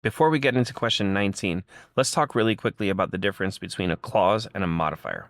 Before we get into question 19, let's talk really quickly about the difference between a clause and a modifier.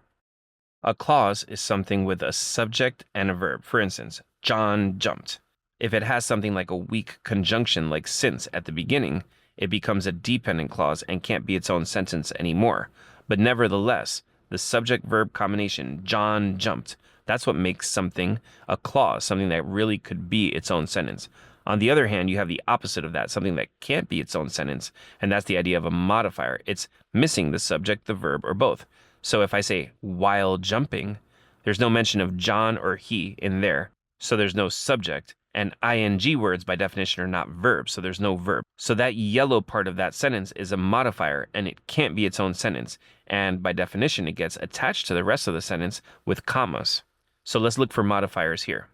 A clause is something with a subject and a verb. For instance, John jumped. If it has something like a weak conjunction like since at the beginning, it becomes a dependent clause and can't be its own sentence anymore. But nevertheless, the subject-verb combination, John jumped, that's what makes something a clause, something that really could be its own sentence. On the other hand, you have the opposite of that, something that can't be its own sentence, and that's the idea of a modifier. It's missing the subject, the verb, or both. So if I say while jumping, there's no mention of John or he in there, so there's no subject, and ing words by definition are not verbs, so there's no verb. So that yellow part of that sentence is a modifier, and it can't be its own sentence, and by definition it gets attached to the rest of the sentence with commas. So let's look for modifiers here.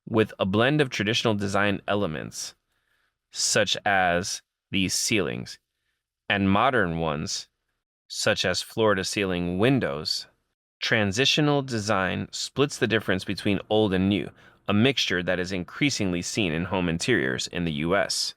With a blend of traditional design elements, such as these ceilings, and modern ones, such as floor-to-ceiling windows, transitional design splits the difference between old and new, a mixture that is increasingly seen in home interiors in the US.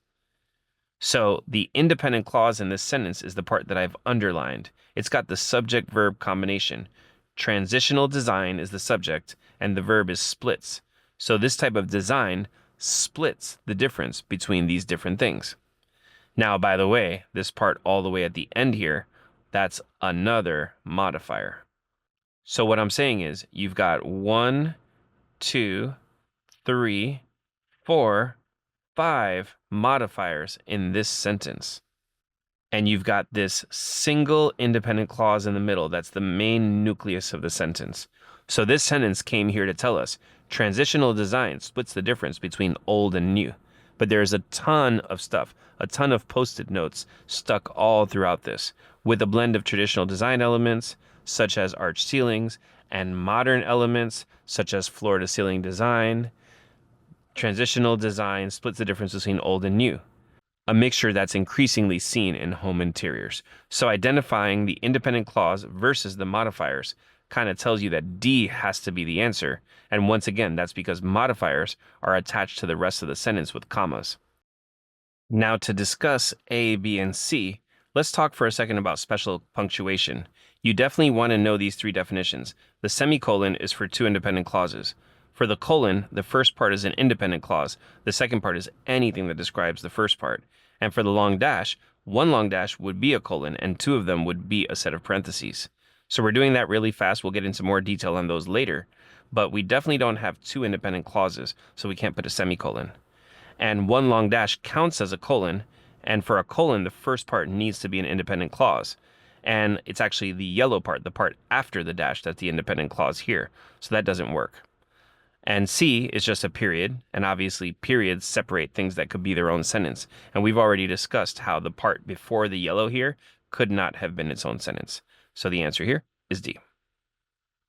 So the independent clause in this sentence is the part that I've underlined. It's got the subject-verb combination. Transitional design is the subject, and the verb is splits. So this type of design splits the difference between these different things. Now, by the way, this part all the way at the end here, that's another modifier. So what I'm saying is you've got 1, 2, 3, 4, 5 modifiers in this sentence. And you've got this single independent clause in the middle. That's the main nucleus of the sentence. So this sentence came here to tell us transitional design splits the difference between old and new. But there's a ton of stuff, a ton of post-it notes stuck all throughout this, with a blend of traditional design elements, such as arched ceilings, and modern elements, such as floor-to-ceiling design. Transitional design splits the difference between old and new, a mixture that's increasingly seen in home interiors. So identifying the independent clause versus the modifiers kind of tells you that D has to be the answer. And once again, that's because modifiers are attached to the rest of the sentence with commas. Now to discuss A, B, and C, let's talk for a second about special punctuation. You definitely want to know these three definitions. The semicolon is for two independent clauses. For the colon, the first part is an independent clause. The second part is anything that describes the first part. And for the long dash, one long dash would be a colon, and two of them would be a set of parentheses. So we're doing that really fast. We'll get into more detail on those later. But we definitely don't have two independent clauses, so we can't put a semicolon. And one long dash counts as a colon, and for a colon, the first part needs to be an independent clause. And it's actually the yellow part, the part after the dash, that's the independent clause here. So that doesn't work. And C is just a period, and obviously periods separate things that could be their own sentence. And we've already discussed how the part before the yellow here could not have been its own sentence. So the answer here is D.